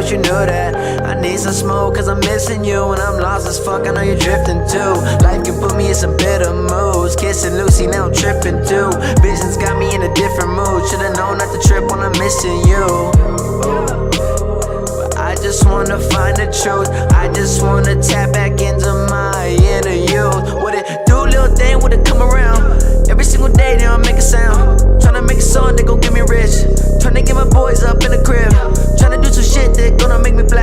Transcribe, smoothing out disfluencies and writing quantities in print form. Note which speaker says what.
Speaker 1: wish you knew that. I need some smoke cause I'm missing you. And I'm lost as fuck, I know you're drifting too. Life can put me in some bitter moods. Kissing Lucy, now I'm tripping too. Visions got me in a different mood. Should've known not to trip when I'm missing you. But I just wanna find the truth. I just wanna tap back into my inner youth. What it do, little thing, would it come around? Every single day they don't make a sound. Tryna make a song that gon' get me rich. Tryna get my boys up in the crib. Tryna do some shit that gonna make me black.